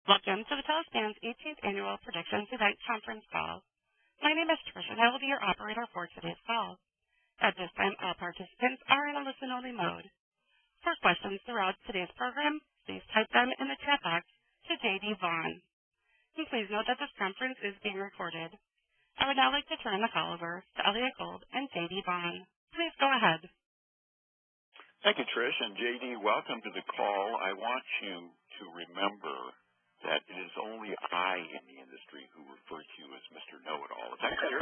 Welcome to the TeleSpan's 18th Annual Predictions Event Conference Call. My name is Trish, and I will be your operator for today's call. At this time, all participants are in a listen-only mode. For questions throughout today's program, please type them in the chat box to J.D. Vaughn. And please note that this conference is being recorded. I would now like to turn the call over to Elliot Gold and J.D. Vaughn. Please go ahead. Thank you, Trish, and J.D., welcome to the call. I want you to remember that it is only I in the industry who refer to you as Mr. Know-It-All. Is that clear?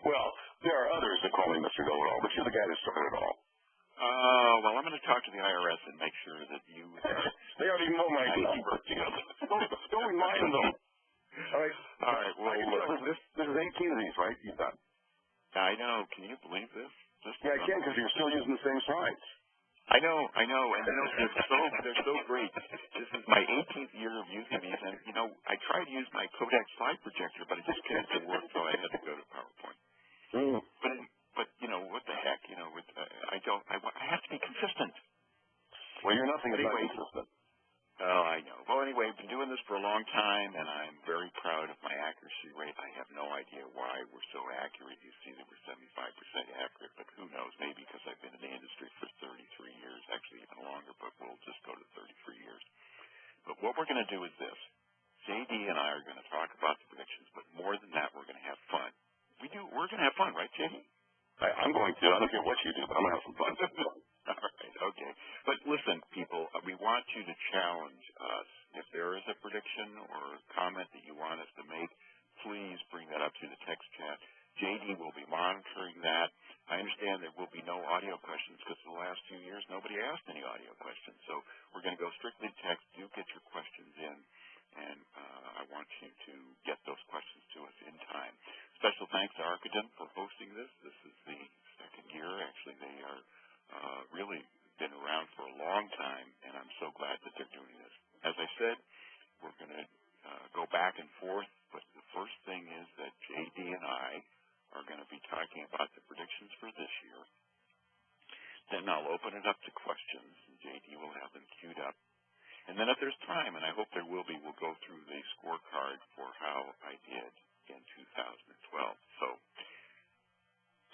Well, there are others that call me Mr. Know-It-All, but you're the guy that started it all. Well, I'm going to talk to the IRS and make sure that you... They already know my number. Don't remind them. All right. Well, this is 18 of these, right? You've done. I know. Can you believe this? Yeah, I can, because you're still using the same slides. I know, and they're so great. This is my 18th year of using these, and I tried to use my Kodak slide projector, but it just couldn't work, so I had to go to PowerPoint. But what the heck, I have to be consistent. Well, you're nothing if not consistent. Oh, I know. Well, anyway, I've been doing this for a long time, and I'm very proud of my accuracy rate. I have no idea why we're so accurate. You see that we're 75% accurate, but who knows? Maybe because I've been in the industry for 33 years, actually even longer, but we'll just go to 33 years. But what we're going to do is this. JD and I are going to talk about the predictions, but more than that, we're going to have fun. We're going to have fun, right, JD? I'm going to. I don't care what you do, but I'm going to have some fun. All right, okay. But listen, people, we want you to challenge us. If there is a prediction or a comment that you want us to make, please bring that up through the text chat. JD will be monitoring that. I understand there will be no audio questions because for the last 2 years nobody asked any audio questions. So we're going to go strictly text. Do get your questions in, and I want you to get those questions to us in time. Special thanks to Archident for hosting this. This is the second year. Actually, they are really been around for a long time, and I'm so glad that they're doing this. As I said, we're going to go back and forth, but the first thing is that JD and I are going to be talking about the predictions for this year. Then I'll open it up to questions, and JD will have them queued up. And then if there's time, and I hope there will be, we'll go through the scorecard for how I did in 2012. So,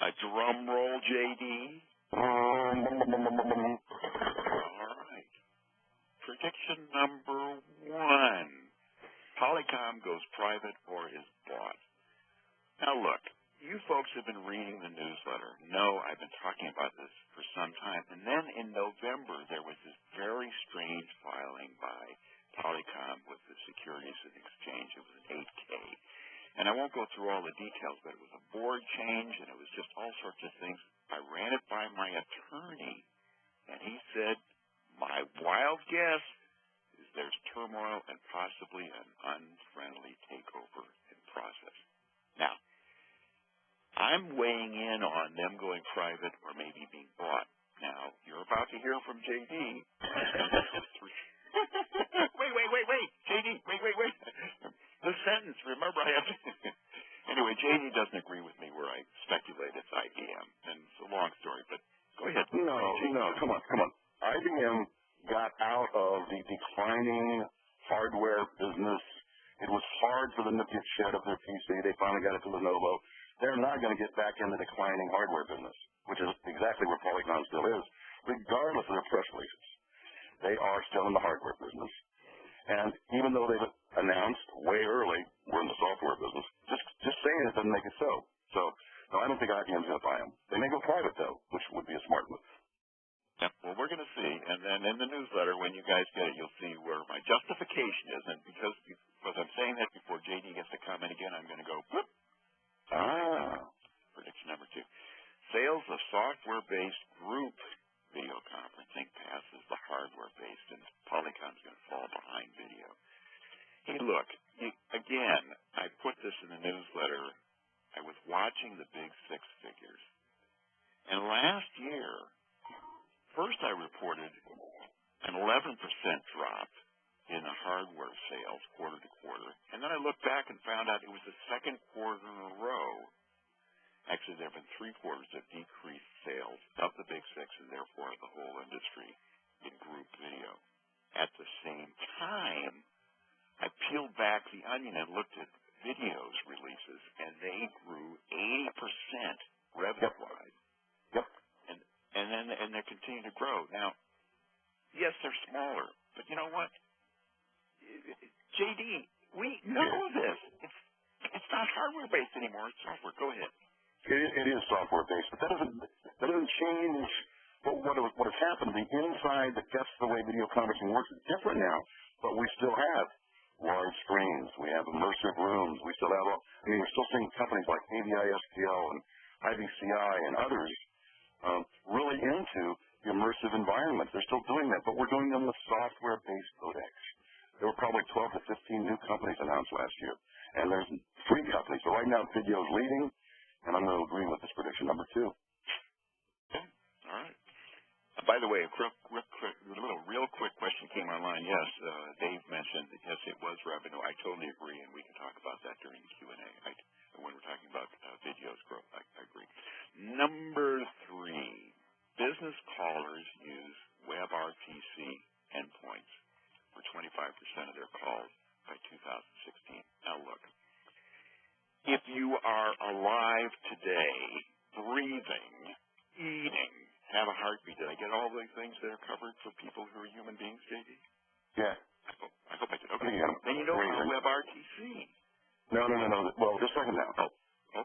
a drum roll, JD. All right. Prediction number 1. Polycom goes private or is bought. Now, look, you folks have been reading the newsletter. No, I've been talking about this for some time. And then in November, there was this very strange filing by Polycom with the Securities and Exchange. It was an 8K. And I won't go through all the details, but it was a board change, and it was just all sorts of things. I ran it by my attorney, and he said, my wild guess is there's turmoil and possibly an unfriendly takeover in process. Now, I'm weighing in on them going private or maybe being bought. Now, you're about to hear from JD. Wait. JD, wait. The sentence, remember I have to... Anyway, JD doesn't agree with me where I speculate it's IBM, and it's a long story, but go ahead. No, come on. IBM got out of the declining hardware business. It was hard for them to get shed of their PC. They finally got it to Lenovo. They're not going to get back in the declining hardware business, which is exactly where Polycom still is, regardless of their press releases. They are still in the hardware business. And even though they've announced way early we're in the software business, just saying it doesn't make it so. So, no, I don't think IBM's going to buy them. They may go private, though, which would be a smart move. Yeah, well, we're going to see. And then in the newsletter, when you guys get it, you'll see where my justification is. And because I'm saying that before JD gets to comment again, I'm going to go, whoop. Prediction number 2. Sales of software-based group video conferencing passes the hardware-based, and Polycom's going to fall behind video. Hey, look, again, I put this in the newsletter. I was watching the big 6 figures. And last year, first I reported an 11% drop in the hardware sales quarter to quarter. And then I looked back and found out it was the second quarter in a row. Actually, there have been 3 quarters of decreased sales of the big 6 and therefore the whole industry in group video. At the same time, I peeled back the onion and looked at videos releases, and they grew 80% revenue-wise. Yep. And they're continuing to grow. Now, yes, they're smaller, but you know what? JD, we know this. It's not hardware-based anymore. It's software. Go ahead. It is software-based, but that doesn't change what has happened. The inside, that's the way video conferencing works. It's different now, but we still have large screens. We have immersive rooms. We still have, we're still seeing companies like AVI-SPL and IVCI and others really into the immersive environment. They're still doing that, but we're doing them with software-based codecs. There were probably 12 to 15 new companies announced last year, and there's 3 companies. So right now, video is leading, and I'm going to agree with this prediction number 2. Okay. All right. By the way, a real quick question came online. Yes, Dave mentioned that, yes, it was revenue. I totally agree, and we can talk about that during the Q&A. When we're talking about videos growth, I agree. Number 3, business callers use WebRTC endpoints for 25% of their calls by 2016. Now, look, if you are alive today, breathing, eating, have a heartbeat, did I get all the things that are covered for people who are human beings, JD? Yeah. I hope I did. Okay. Yeah. Then you know about WebRTC. No. Well, just a second now. Oh,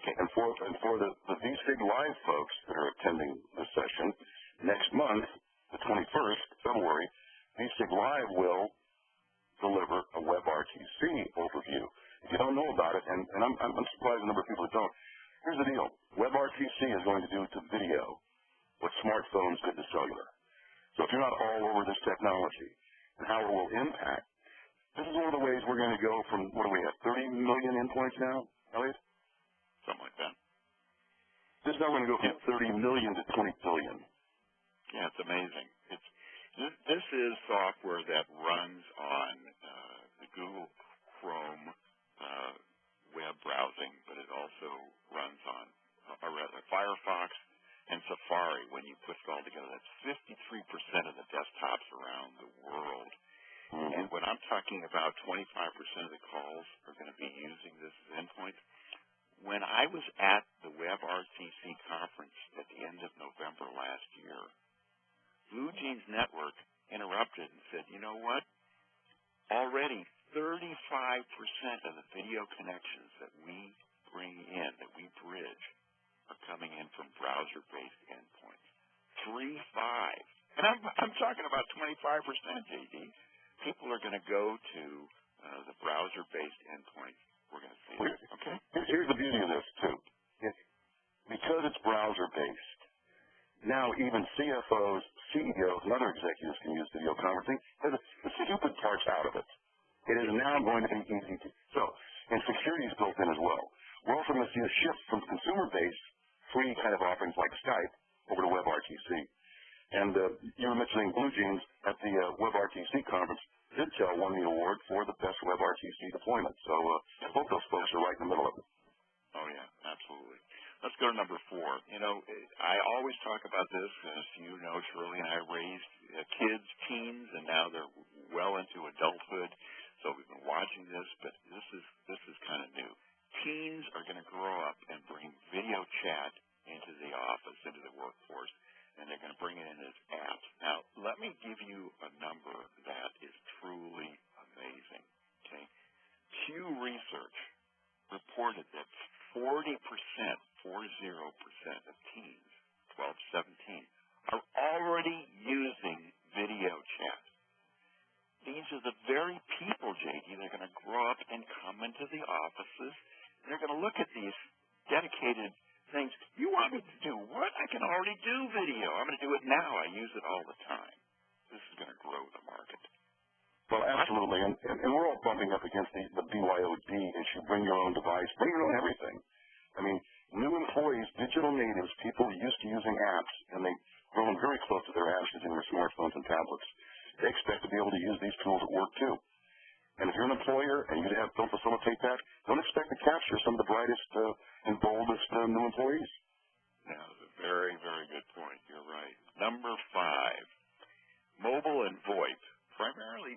okay. And for the vSig Live folks that are attending this session, next month, the 21st, February, vSig Live will deliver a WebRTC overview. If you don't know about it, and I'm surprised the number of people that don't, here's the deal. WebRTC is going to do to video what smartphones did to cellular. So if you're not all over this technology and how it will impact, this is one of the ways we're going to go from, what do we have, 30 million endpoints now, Elliot? Something like that. This is now going to go from 30 million to 20 billion. Yeah, it's amazing. This is software that runs on the Google Chrome web browsing, but it also runs on, or rather, Firefox and Safari. When you put it all together, that's 53% of the desktops around the world. And when I'm talking about 25% of the calls are going to be using this endpoint, when I was at the WebRTC conference at the end of November last year, Blue Jeans Network interrupted and said, you know what? Already 35% of the video connections that we bring in, that we bridge, are coming in from browser-based endpoints. 3-5. And I'm talking about 25%, JD. People are going to go to the browser-based endpoints. We're going to see it. Okay? Here's the beauty of this, too. Because it's browser-based, now even CFOs, CEOs, and other executives can use video conferencing. The stupid part's out of it. It is now going to be easy to. So, and security is built in as well. We're also going to see a shift from consumer-based, free kind of offerings like Skype over to WebRTC. And you were mentioning Blue Jeans at the WebRTC conference. Vidtel won the award for the best WebRTC deployment. So both those folks are right in the middle of it. Oh, yeah, absolutely. Let's go to number 4. You know, I always talk about this. As you know, Shirley and I raised kids, teens, and now they're well into adulthood. So we've been watching this, but this is kind of new. Teens are going to grow up and bring video chat into the office, into the workforce, and they're going to bring it in as apps. Now, let me give you a number that is truly amazing. Okay, Pew Research reported that 40%, 40% of teens, 12 to 17, are already using video chat. These are the very people, JD, they're going to grow up and come into the offices. They're going to look at these dedicated things. You want me to do what? I can already do video. I'm going to do it now. I use it all the time. This is going to grow the market. Well, absolutely. And we're all bumping up against the BYOD issue. Bring your own device. Bring your own everything. I mean, new employees, digital natives, people used to using apps, and they've grown very close to their apps using their smartphones and tablets. They expect to be able to use these tools at work, too. And if you're an employer and you don't facilitate that, don't expect to capture some of the brightest and boldest new employees. Yeah, that's a very, very good point. You're right. Number 5, mobile and VoIP, primarily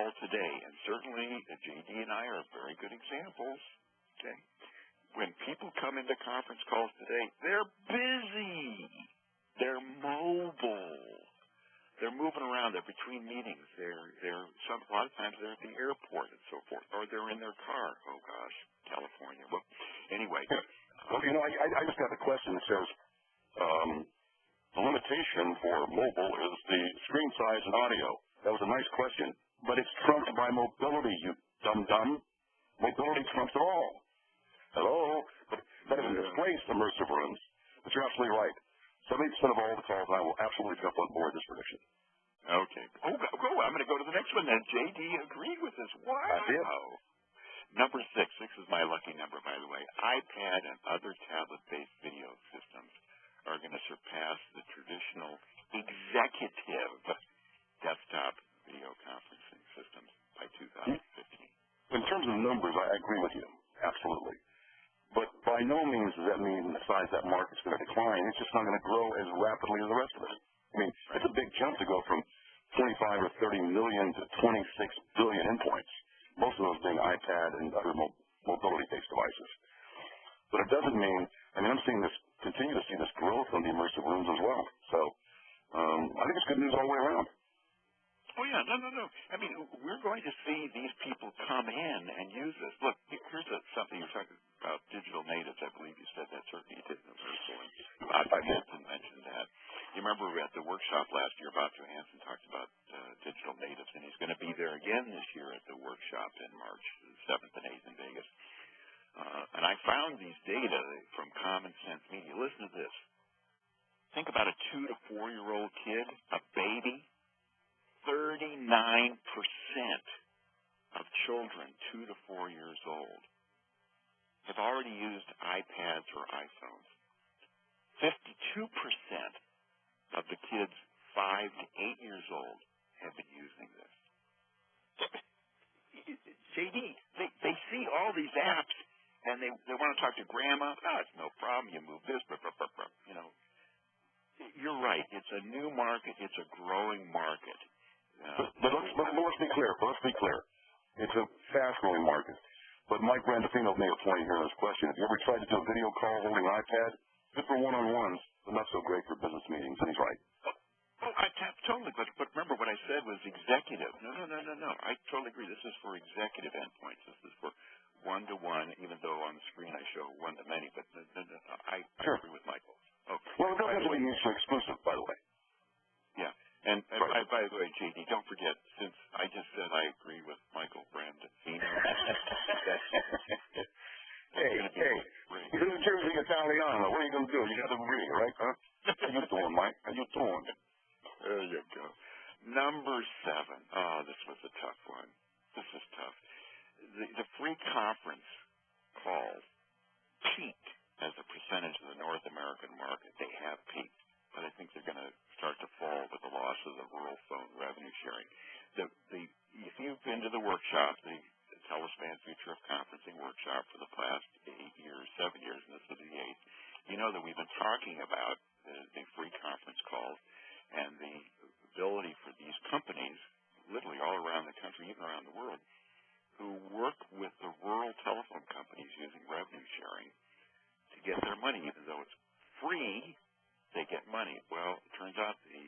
call today, and certainly J.D. and I are very good examples, okay? When people come into conference calls today, they're busy. They're mobile. They're moving around. They're between meetings. A lot of times they're at the airport and so forth, or they're in their car. Oh, gosh, California. Well, anyway. Well, I just got the question that says, the limitation for mobile is the screen size and audio. That was a nice question, but it's trumped by mobility, you dum-dum. Mobility trumps it all. Hello? But that doesn't displace immersive rooms. But you're absolutely right. 70% of all the calls, I will absolutely jump on board this prediction. Okay. Oh, I'm going to go to the next one then. J.D. agreed with this. Wow. I did. Number 6. 6 is my lucky number, by the way. iPad and other tablet-based video systems are going to surpass the traditional executive desktop video conferencing systems by 2015. In terms of numbers, I agree with you. Absolutely. But by no means does that mean the size of that market's going to decline. It's just not going to grow as rapidly as the rest of it. I mean, it's a big jump to go from 25 or 30 million to 26 billion endpoints, most of those being iPad and other mobility-based devices. But it doesn't mean, I'm continue to see this growth on the immersive rooms as well. So I think it's good news all the way around. Oh, yeah, no. I mean, we're going to see these people come in and use this. Look, here's something you're talking about, digital natives. I believe you said that. Certainly you did. I didn't mention that. You remember at the workshop last year, Bob Johansson talked about digital natives, and he's going to be there again this year at the workshop in March 7th and 8th in Vegas. And I found these data from Common Sense Media. Listen to this. Think about a 2 to 4-year-old kid, a baby. 39% of children 2 to 4 years old have already used iPads or iPhones. 52% of the kids 5 to 8 years old have been using this. JD, they see all these apps, and they want to talk to grandma. Oh, it's no problem. You move this, you know. You're right. It's a new market. It's a growing market. But let's be clear. It's a fast-growing market. But Mike Brandolfino made a point here in his question. Have you ever tried to do a video call holding an iPad? Good for one-on-ones, but not so great for business meetings, and he's right. Totally. But remember what I said was executive. No. I totally agree. This is for executive endpoints. This is for one-to-one, even though on the screen I show one-to-many. But I agree with Michael. Okay. Well, it doesn't have to be mutually exclusive, by the way. Yeah. And right. By the way, JD, don't forget, since I just said I agree with Michael Brandolfino. Hey, he's in the Jersey Italiano. What are you going to do? You got to agree, right? Huh? How you doing, Mike? How you doing? There you go. Number 7. Oh, this was a tough one. This is tough. The free conference calls peaked as a percentage of the North American market. They have peaked. But I think they're going to start to fall with the loss of the rural phone revenue sharing. If you've been to the workshop, the TeleSpan's Future of Conferencing workshop for the past 7 years, and this will be the 8th, you know that we've been talking about the free conference calls and the ability for these companies, literally all around the country, even around the world, who work with the rural telephone companies using revenue sharing to get their money, even though it's free. They get money. Well, it turns out the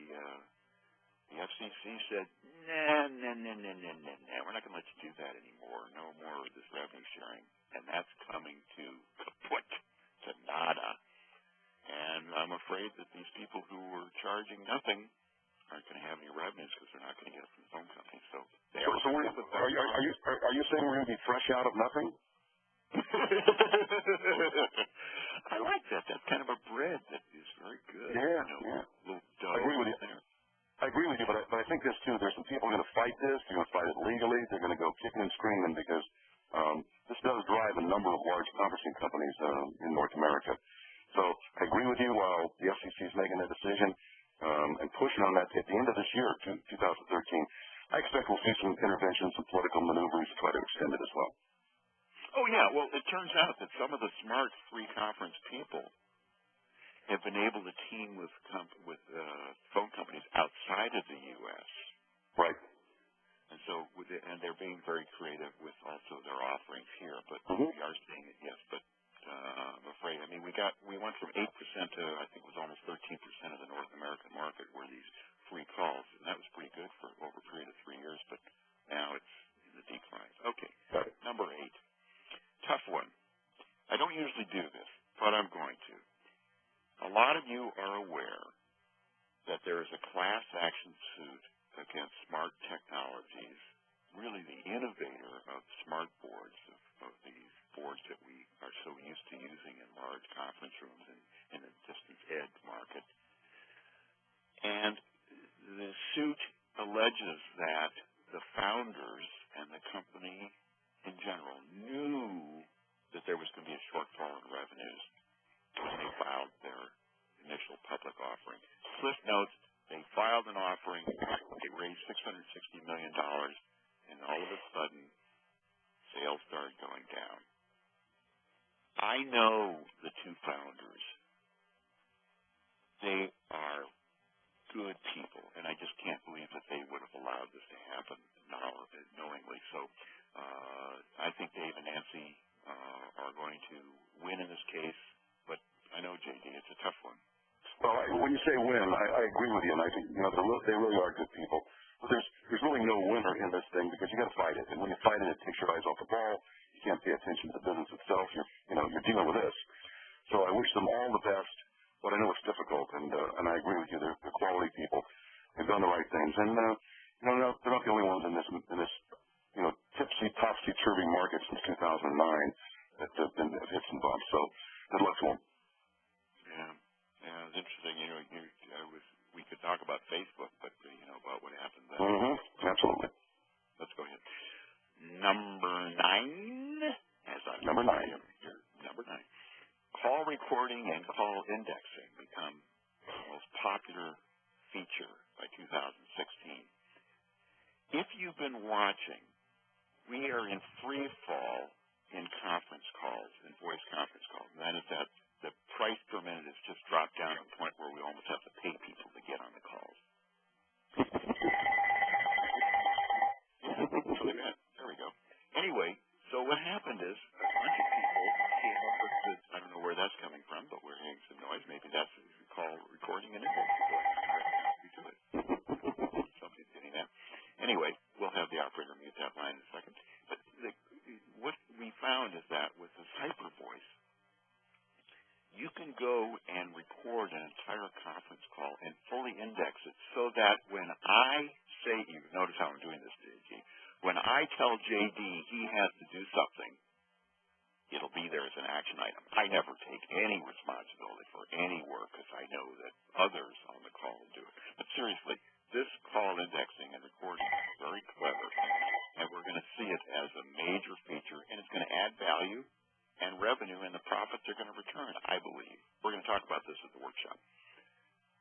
FCC said, nah, we're not going to let you do that anymore. No more of this revenue sharing. And that's coming to kaput, to nada. And I'm afraid that these people who were charging nothing aren't going to have any revenues because they're not going to get it from the phone companies. So are you saying we're going to be fresh out of nothing? I like that. That's kind of a bread that is very good. Yeah. Little dough. I agree with you. I agree with you, but I think this too. There's some people going to fight this. They're going to fight it legally. They're going to go kicking and screaming because this does drive a number of large conferencing companies in North America. So I agree with you. While the FCC is making that decision and pushing on that at the end of this year, 2013, I expect we'll see some interventions, some political maneuvers to try to extend it as well. Oh, yeah. Well, it turns out that some of the smart free conference people have been able to team with phone companies outside of the U.S. Right. And so, and they're being very creative with also their offerings here. But Mm-hmm. we are seeing it, yes. But I'm afraid, I mean, we went from 8% to I think it was almost 13% of the North American market were these free calls, and that was pretty good for over a period of 3 years. But now it's in the decline. Okay, number 8, tough one. I don't usually do this, but I'm going to. A lot of you are aware that there is a class action suit against Smart Technologies, really the innovator of smart boards, of these boards that we are so used to using in large conference rooms and in the distance ed market. And the suit alleges that the founders and the company in general knew that there was going to be a shortfall in revenues when they filed their initial public offering. Cliff notes, they filed an offering, they raised $660 million, and all of a sudden, sales started going down. I know the two founders. They are good people, and I just can't believe that they would have allowed this to happen knowingly. So I think Dave and Nancy are going to win in this case, but I know, JD, it's a tough one. Well, when you say win, I agree with you, and I think they really are good people. But there's really no winner in this thing because you got to fight it, and when you fight it, it takes your eyes off the ball. You can't pay attention to the business itself. You're dealing with this. So I wish them all the best, but I know it's difficult, and I agree with you. They're quality people. They've done the right things, and they're not the only ones in this tipsy topsy-turvy market since 2009 that have hit some bumps. So good luck to them. Yeah, it's interesting. We could talk about Facebook, but about what happened then. Mm-hmm. Absolutely. Let's go ahead. Number 9. Number 9. Number 9. Call recording and call indexing become the most popular feature by 2016. If you've been watching, we are in free fall in conference calls, in voice conference calls. And that is that the price per minute has just dropped down to a point where we almost have to pay people to get on the calls. There we go. Anyway, so what happened is a bunch of people came up with this. I don't know where that's coming from, but we're hearing some noise. Maybe that's what we call recording and indexing. We do it. Somebody's getting that. Anyway, we'll have the operator mute that line in a second. But what we found is that with this hyper voice, you can go and record an entire conference call and fully index it so that when I say, you notice how I'm doing this, JD, when I tell JD he has to do something, it'll be there as an action item. I never take any responsibility for any work because I know that others on the call will do it. But seriously, this call indexing and recording is very clever, and we're going to see it as a major feature, and it's going to add value and revenue, and the profits are going to return, I believe. We're going to talk about this at the workshop.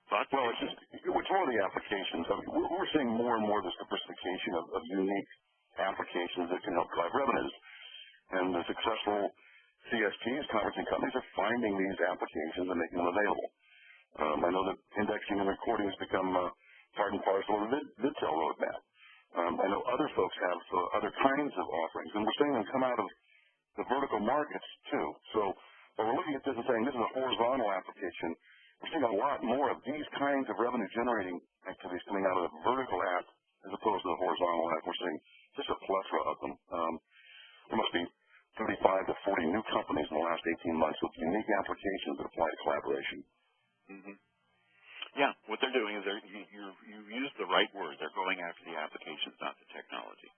Well, it's one of the applications. I mean, we're seeing more and more the sophistication of unique applications that can help drive revenues. And the successful CSPs, conferencing companies, are finding these applications and making them available. I know that indexing and recording has become part and parcel of the VidTel roadmap. I know other folks have other kinds of offerings, and we're seeing them come out of the vertical markets, too. So when we're looking at this and saying this is a horizontal application, we're seeing a lot more of these kinds of revenue-generating activities coming out of the vertical app as opposed to the horizontal app. We're seeing just a plethora of them. There must be 35 to 40 new companies in the last 18 months with unique applications that apply to collaboration. Mm-hmm. Yeah, what they're doing is you use the right word. They're going after the applications, not the technology.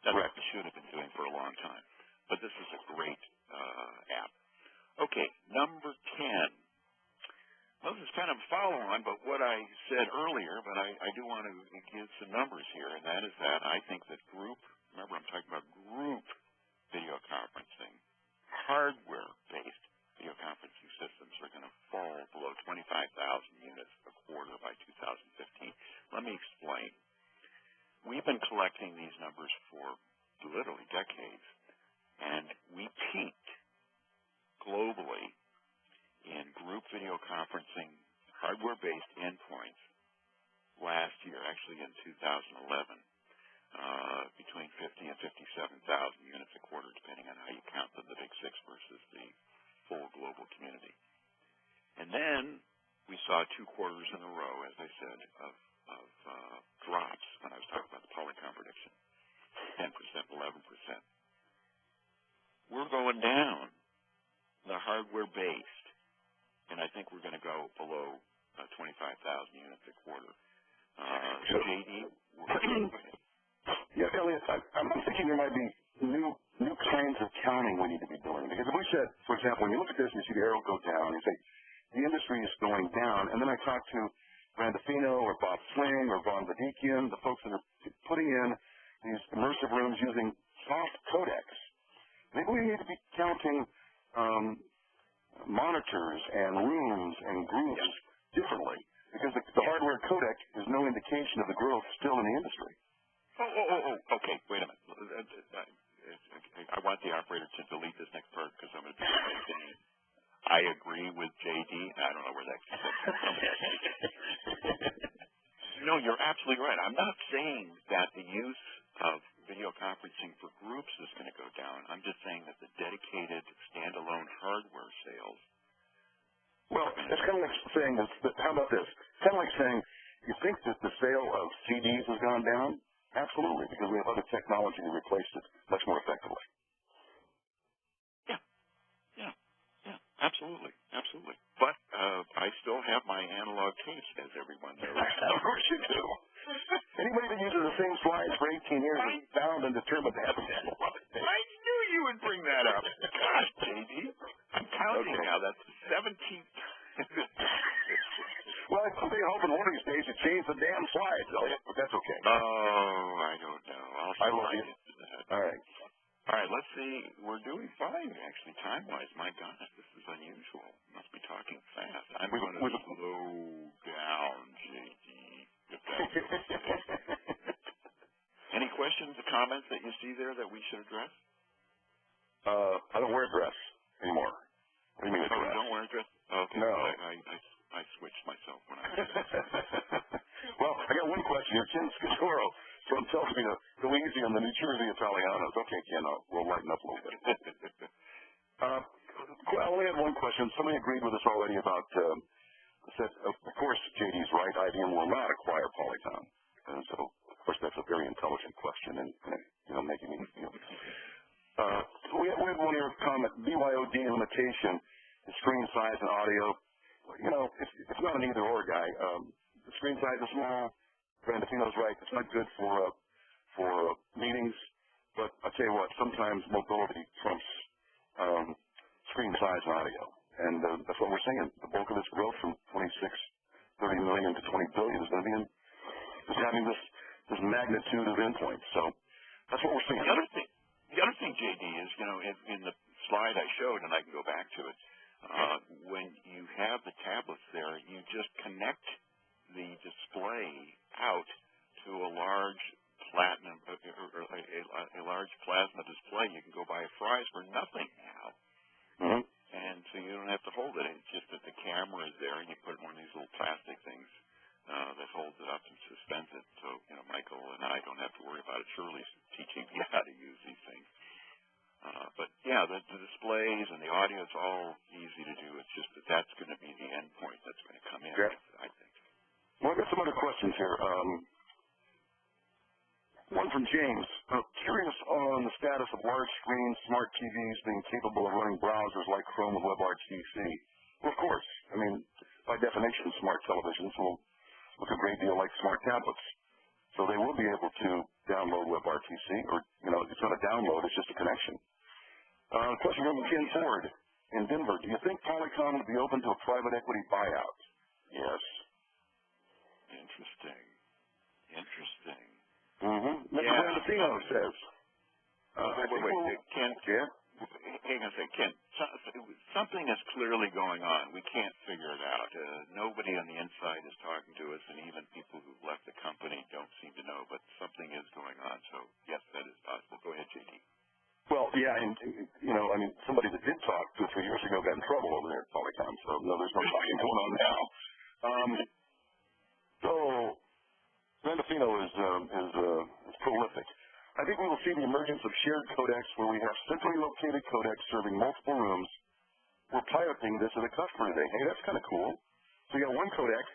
That's what they should have been doing for a long time. But this is a great app. Okay, number 10. Well, this is kind of a follow-on, but what I said earlier, but I do want to give some numbers here, and that is that I think that remember I'm talking about group video conferencing, hardware-based video conferencing systems are going to fall below 25,000 units a quarter by 2015. Let me explain. We've been collecting these numbers for literally decades, and we peaked globally in group video conferencing hardware-based endpoints last year, actually in 2011. between 50 and 57,000 units a quarter, depending on how you count the big six versus the full global community. And then we saw 2 quarters in a row, as I said, of drops when I was talking about the Polycom prediction, 10%, 11%. We're going down the hardware-based, and I think we're going to go below 25,000 units a quarter. JD? Yeah, Elliot, I'm thinking there might be new kinds of counting we need to be doing. Because if we said, for example, when you look at this and you see the arrow go down, you say, the industry is going down, and then I talk to Randolphino or Bob Sling or Vaughn, the folks that are putting in these immersive rooms using soft codecs. Maybe we need to be counting monitors and rooms and groups differently, because the hardware codec is no indication of the growth still in the industry. Okay, wait a minute. I want the operator to delete this next part because I'm going to be saying I agree with JD. I don't know where that came from. No, you're absolutely right. I'm not saying that the use of video conferencing for groups is going to go down. I'm just saying that the dedicated standalone hardware sales. Well, it's kind of like saying this. How about this? It's kind of like saying, you think that the sale of CDs has gone down? Absolutely, because we have other technology to replace it much more effectively. Yeah, absolutely. But I still have my analog tapes, as everyone knows. Of course you do. Anybody that uses the same slides for 18 years is bound and determined to have an analog tape. I knew you would bring that up. Gosh, JD. I'm counting now. That's the 17th. Well, I'm hoping one of these days you change the damn slides, Elliot, but that's okay. Oh, I don't know. I love you. All right. All right, let's see. We're doing fine, actually, time-wise. My gosh, this is unusual. Must be talking fast. I'm going to slow down, JD. Any questions or comments that you see there that we should address? I don't wear a dress anymore. What do you mean a dress? You don't wear a dress? Okay. No. I switched myself when I was Well, I got one question here. Ken Scatoro tells me to go easy on the New Jersey Italianos. Okay, Ken, we'll lighten up a little bit. I only had one question. Somebody agreed with us already about, said, of course, JD's right. IBM will not acquire Polycom. And so, of course, that's a very intelligent question and, making me, we had one here comment, BYOD limitation, the screen size and audio. It's not an either-or guy. The screen size is small. Randolphino's right. It's not good for meetings. But I'll tell you what, sometimes mobility trumps screen size and audio. And that's what we're seeing. The bulk of this growth from 30 million to 20 billion is going to be is having this magnitude of endpoints. So that's what we're seeing. The other thing, JD, is, in the slide I showed, and I can go back to it, when you have the tablets there, you just connect the display out to a large platinum, or a large plasma display. You can go buy Fry's for nothing now. Mm-hmm. And so you don't have to hold it. It's just that the camera is there, and you put one of these little plastic things that holds it up and suspends it. So, Michael and I don't have to worry about it. Shirley's teaching me how to use these things. But, yeah, the displays and the audio, it's all easy to do. It's just that that's going to be the end point that's going to come in, yeah. I think. Well, I've got some other questions here. One from James. Curious on the status of large screen smart TVs being capable of running browsers like Chrome and WebRTC. Well, of course. I mean, by definition, smart televisions will look a great deal like smart tablets. So they will be able to download WebRTC, or, it's not a download, it's just a connection. Question from Ken Ford in Denver. Do you think Polycom would be open to a private equity buyout? Yes. Interesting. Mm-hmm. Mr. Randolphino says. Wait, Ken. Yeah? Hang on a second. Ken, something is clearly going on. We can't figure it out. Nobody on the inside is talking to us, and even people who've left the company don't seem to know, but something is going on. So, yes, that is possible. Go ahead, JD. Well, yeah, and, somebody that did talk 2 or 3 years ago got in trouble over there at Polycom, so, no, there's no talking going on now. So, Randolphino is prolific. I think we will see the emergence of shared codecs where we have centrally located codecs serving multiple rooms. We're piloting this at a customer today. Hey, that's kind of cool. So you got one codec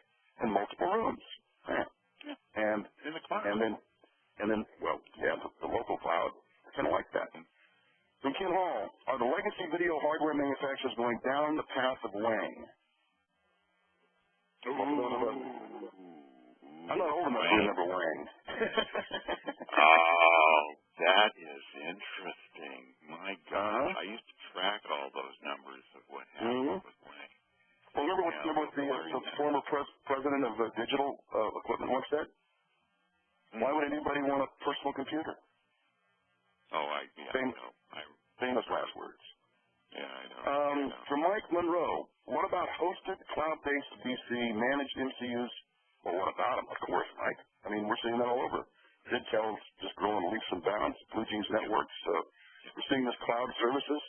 and multiple rooms. And in the cloud. And then, well, yeah, the local cloud. I kind of like that. So Ken Hall, are the legacy video hardware manufacturers going down the path of Wang? I'm not old enough to remember Wang. Oh, that is interesting. My God, I used to track all those numbers of what happened with Wang. Well, remember what the former president of digital equipment once said? Why would anybody want a personal computer? Oh, I know. Famous last words. Yeah, I know. For Mike Monroe, what about hosted cloud-based VC managed MCUs? Well, what about them? Of course, Mike. I mean, we're seeing that all over. Vidtel's just growing leaps and bounds. Blue Jeans Networks. We're seeing this cloud services.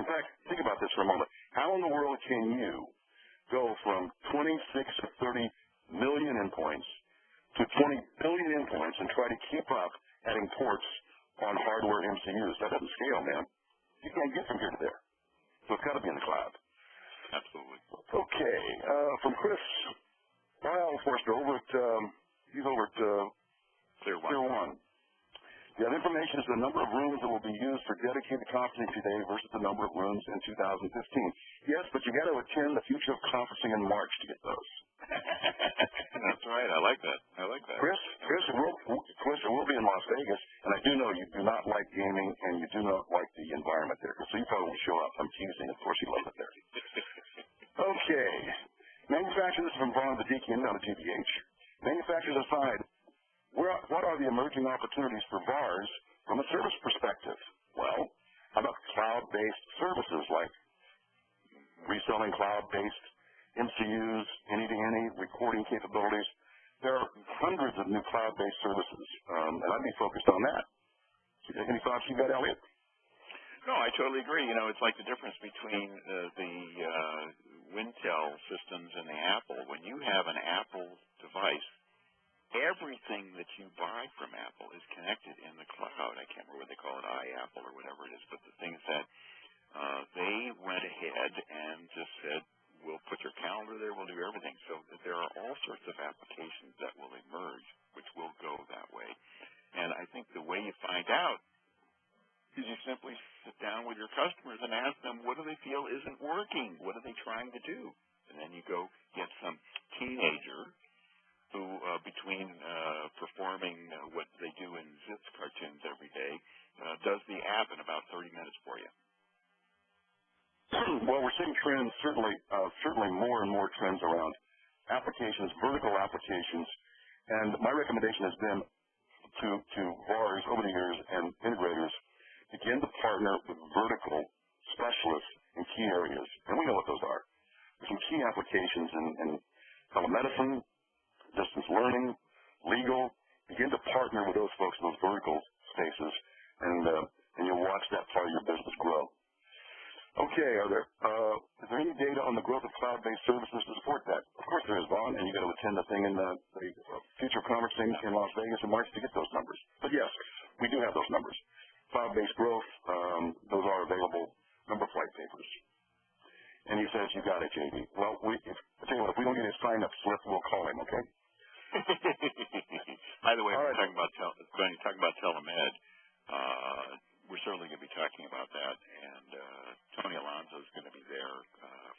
In fact, think about this for a moment. How in the world can you go from 26 or 30 million endpoints to 20 billion endpoints and try to keep up adding ports on hardware MCUs? That doesn't scale, man. You can't get from here to there. So it's got to be in the cloud. Absolutely. Okay. From Chris Forster he's over at Clear One. The other information is the number of rooms that will be used for dedicated conferencing today versus the number of rooms in 2015. Yes, but you got to attend the Future of Conferencing in March to get those. That's right. I like that. Chris, we'll be in Las Vegas, and I do know you do not like gaming and you do not like the environment there. So you probably won't show up. I'm teasing. Of course you love it there. Okay. Manufacturers from Vaughn, Predications, out of GBH. Manufacturers aside, what are the emerging opportunities for VARs from a service perspective? Well, how about cloud-based services like reselling cloud-based MCUs, any-to-any recording capabilities? There are hundreds of new cloud-based services, and I'd be focused on that. Any thoughts you got, Elliot? No, I totally agree. You know, it's like the difference between the Wintel systems and the Apple. When you have an Apple device, everything that you buy from Apple is connected in the cloud. I can't remember what they call it, iApple or whatever it is, but the things that they went ahead and just said, we'll put your calendar there, we'll do everything. So that there are all sorts of applications that will emerge, which will go that way. And I think the way you find out is you simply sit down with your customers and ask them, what do they feel isn't working? What are they trying to do? And then you go get some teenager who, between performing what they do in Zitz cartoons every day, does the app in about 30 minutes for you. Well, we're seeing trends, certainly more and more trends around applications, vertical applications, and my recommendation has been to VARs over the years and integrators begin to partner with vertical specialists in key areas, and we know what those are. There's some key applications in telemedicine, distance learning, legal. Begin to partner with those folks in those vertical spaces, and you'll watch that part of your business grow. Okay, is there any data on the growth of cloud-based services to support that? Of course there is, Vaughn, and you got to attend the thing in the Future Conferencing in Las Vegas in March to get those numbers. But yes, we do have those numbers. Cloud-based growth, those are available. Number of white papers. And he says, you got it, JD. Well, I'll tell you what, if we don't get his sign-up slip, we'll call him, okay? By the way, we're talking about telemed. We're certainly going to be talking about that, and Tony Alonso is going to be there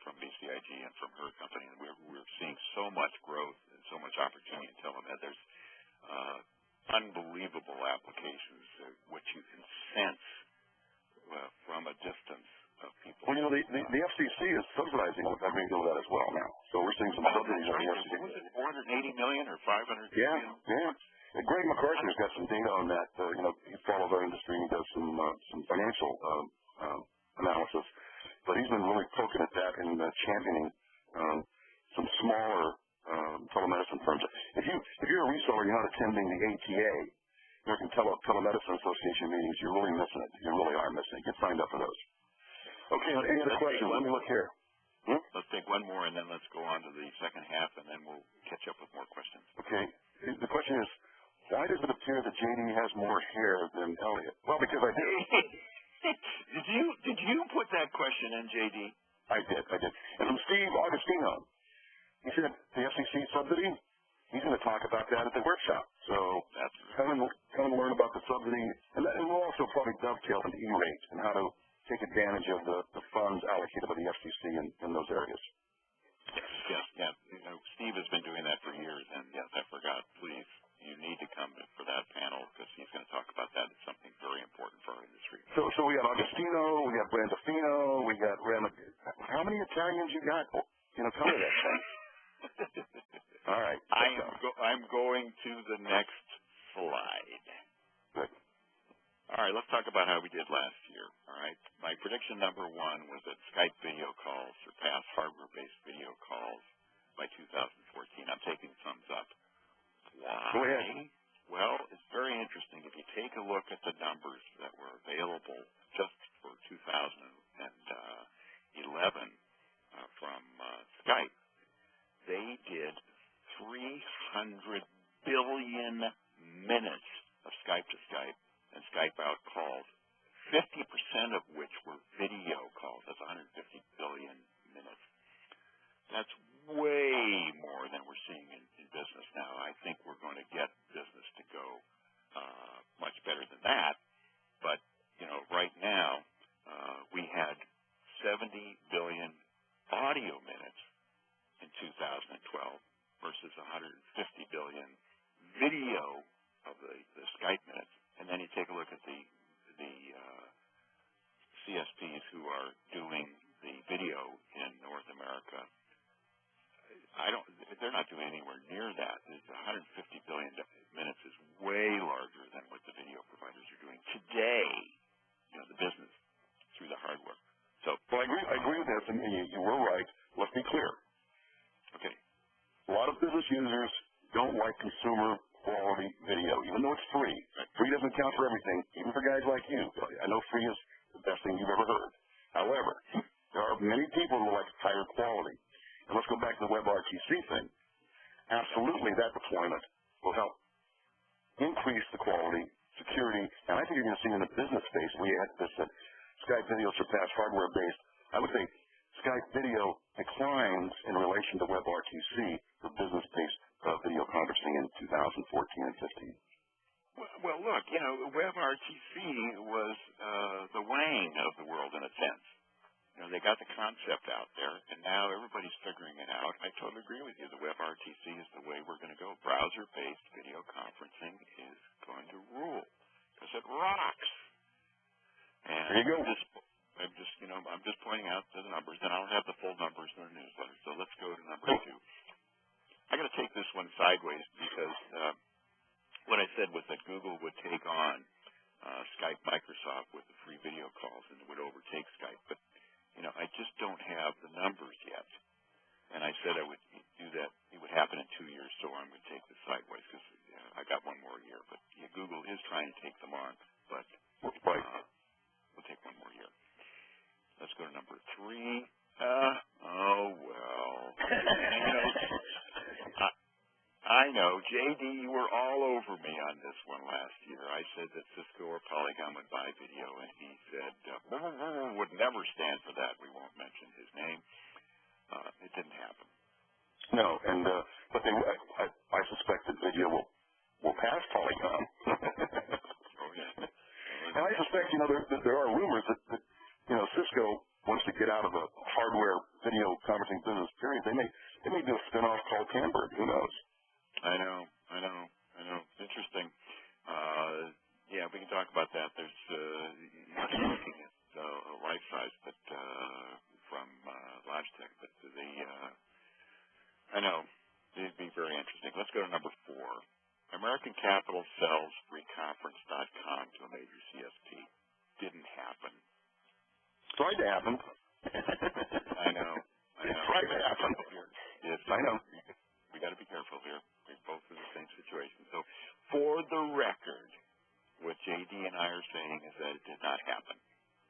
from BCIG and from her company, and we're seeing so much growth and so much opportunity in telemed. There's unbelievable applications which you can sense from a distance of people. Well, you know, the FCC is subsidizing a great deal of that as well now, so we're seeing some subsidies on the FCC. Was it 480 million or 500 million? Yeah. Greg McCarthy's got some data on that. He follows our industry and he does some financial analysis. But he's been really poking at that and championing some smaller telemedicine firms. If you're a reseller, you're not attending the ATA, American Telemedicine Association meetings, you're really missing it. You really are missing it. Get signed up for those. Okay, any other questions? Let me look here. Let's take one more and then let's go on to the second half and then we'll catch up with more questions. Okay. The question is, Why does it appear that JD has more hair than Elliot? Well, because I do. Did you put that question in, JD? I did. And from Steve Augustino, he said the FCC subsidy, he's going to talk about that at the workshop. So come and learn about the subsidy. And we'll also probably dovetail into E-rate and how to take advantage of the funds allocated by the FCC in those areas. Yeah. Steve has been doing that for years, and yes, I forgot. Please, you need to come for that panel because he's going to talk about that. It's something very important for our industry. So we got Augustino, we got Brandolfino, we got How many Italians you got? Tell me that. All right. I'm going to the next slide. Good. All right, let's talk about how we did last year. All right. My prediction number one was that Skype video calls surpass hardware-based video calls by 2014. I'm taking thumbs up. Why? Go ahead. Well, it's very interesting. If you take a look at the numbers that were available just for 2011 from Skype, they did 300 billion minutes of Skype to Skype and Skype out calls, 50% of which were video calls. That's 150 billion minutes. That's way more than we're seeing in business now. I think we're going to get business to go much better than that. But, right now, we had 70 billion audio minutes in 2012 versus 150 billion video of the Skype minutes. And then you take a look at the CSPs who are doing the video in North America. They're not doing anywhere near that. 150 billion minutes is way larger than what the video providers are doing today. The business through the hardware. So, well, I agree with this, and you were right. Let's be clear. Okay. A lot of business users don't like consumer quality video, even though it's free. Right. Free doesn't count for everything, even for guys like you. I know free is the best thing you've ever heard. However, there are many people who like higher quality. And let's go back to the WebRTC thing. Absolutely, that deployment will help increase the quality, security, and I think you're going to see in the business space, we had this Skype video surpass hardware-based. I would say Skype video declines in relation to WebRTC for business-based video conferencing in 2014 and 15. Well, look, WebRTC was the Wang of the world in a sense. They got the concept out there, and now everybody's figuring it out. I totally agree with you. The WebRTC is the way we're going to go. Browser-based video conferencing is going to rule because it rocks. And there you go. I'm just pointing out the numbers, and I'll have the full numbers in our newsletter. So let's go to number two. I got to take this one sideways because what I said was that Google would take on Skype, Microsoft with the free video calls and would overtake Skype, but I just don't have the numbers yet. And I said I would do that. It would happen in 2 years, so I'm going to take this sideways because I got one more year. But Google is trying to take them on, but we'll take one more year. Let's go to number three. I know, JD, you were all over me on this one last year. I said that Cisco or Polycom would buy video, and he said, would never stand for that. We won't mention his name. It didn't happen. No, and but I suspect that video will pass Polycom. Oh, yeah. And I suspect, there are rumors that Cisco wants to get out of the hardware video conferencing business, period. They may do a spinoff called Camberg. Who knows? I know. It's interesting. We can talk about that. There's looking at life size, but from Logitech, but I know it'd be very interesting. Let's go to number four. American Capital sells freeconference.com to a major CSP. Didn't happen. Tried to happen. I know. Tried to happen. Yes, I know. We got to be careful here. We're both in the same situation. So, for the record, what JD and I are saying is that it did not happen.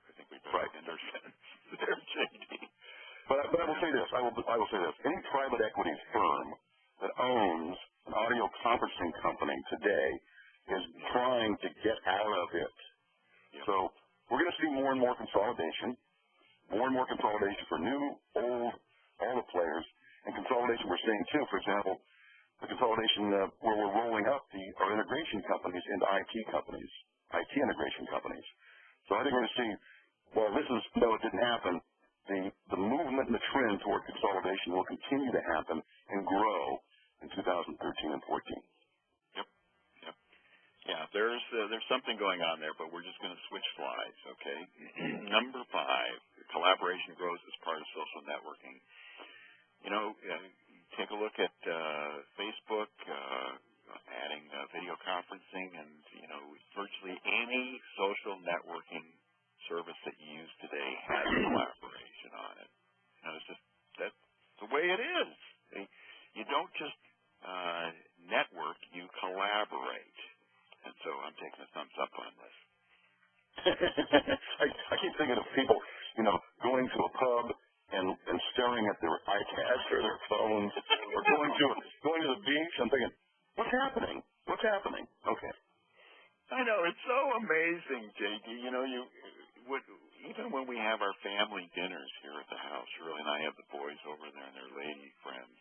I think we better end our sentence there, JD. But I will say this. I will say this. Any private equity firm that owns an audio conferencing company today is trying to get out of it. Yep. So we're going to see more and more consolidation for new, old, all the players, and consolidation we're seeing too. For example, the consolidation where we're rolling up our integration companies into IT companies, IT integration companies. So I think we're going to see, well, no, it didn't happen. The movement and the trend toward consolidation will continue to happen and grow in 2013 and 14. Yep. Yeah, there's something going on there, but we're just going to switch slides, okay? Number 5, collaboration grows as part of social networking. You know, take a look at Facebook, adding video conferencing, and, you know, virtually any social networking service that you use today has collaboration on it. You know, it's just, that's the way it is. You don't just network, you collaborate. And so I'm taking a thumbs up on this. I keep thinking of people, you know, going to a pub and staring at their iPads or their phones, or going to the beach. I'm thinking, what's happening? Okay. I know, it's so amazing, JD. You know, even when we have our family dinners here at the house, Shirley and I have the boys over there and their lady friends.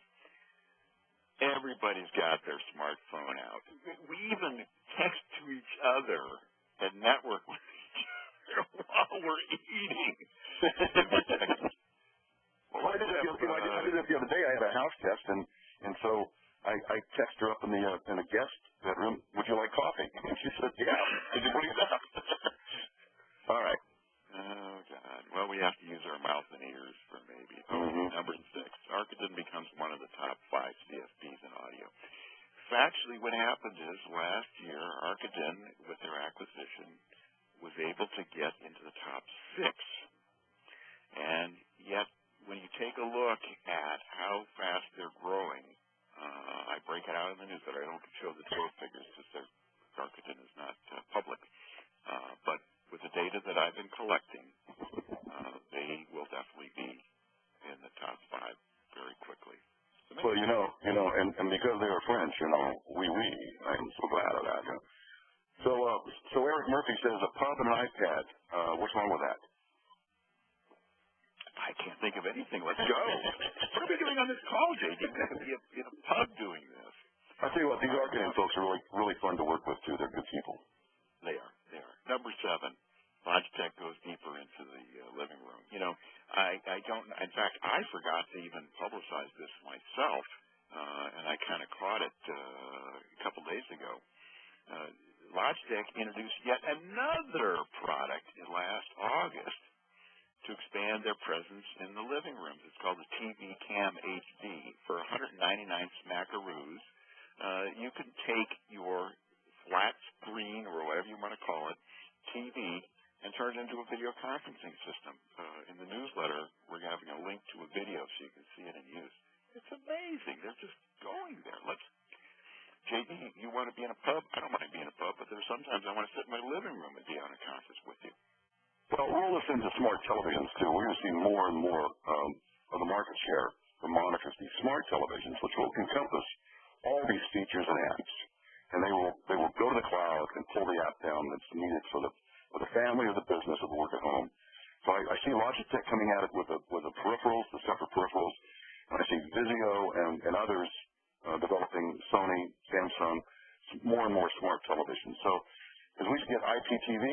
Everybody's got their smartphone out. We even text to each other and network with each other while we're eating. Well, I did that the other day. I had a house guest, and so I texted her up in the guest bedroom, would you like coffee? And she said, yeah. Did you believe that? All right. Oh, God. Well, we have to use our mouth and ears for maybe. Number 6, Archidon becomes one of the top 5 CSPs in audio. So actually what happened is last year, Archidon, with their acquisition, was able to get into the top 6. And yet, when you take a look at how fast they're growing, I break it out in the newsletter. I don't show the total figures because Archidon is not public. But with the data that I've been collecting, they will definitely be in the top 5 very quickly. Well, you know, and because they were French, you know, I'm so glad of that. So Eric Murphy says a pub and an iPad. What's wrong with that? I can't think of anything. Let's go. What are we doing on this call, JD? We're going to be in a pub doing this. I'll tell you what, these Archidon folks are really fun to work with, too. They're good people. They are. Number 7, Logitech goes deeper into the living room. You know, I don't, in fact, I forgot to even publicize this myself, and I kind of caught it a couple days ago. Logitech introduced yet another product in last August to expand their presence in the living rooms. It's called the TV Cam HD. For 199 smackaroos, you can take your flat screen, or whatever you want to call it, TV, and turn it into a video conferencing system. In the newsletter, we're having a link to a video so you can see it in use. It's amazing. They're just going there. JD, you want to be in a pub? I don't mind being in a pub, but there's sometimes I want to sit in my living room and be on a conference with you. Well, we're listening to smart televisions, too. We're going to see more and more of the market share for monitors, these smart televisions, which will encompass all these features and apps. And they will go to the cloud and pull the app down that's needed for the family or the business of work at home. So I see Logitech coming at it with the peripherals, the separate peripherals. And I see Vizio and others developing, Sony, Samsung, more and more smart televisions. So as we get IPTV,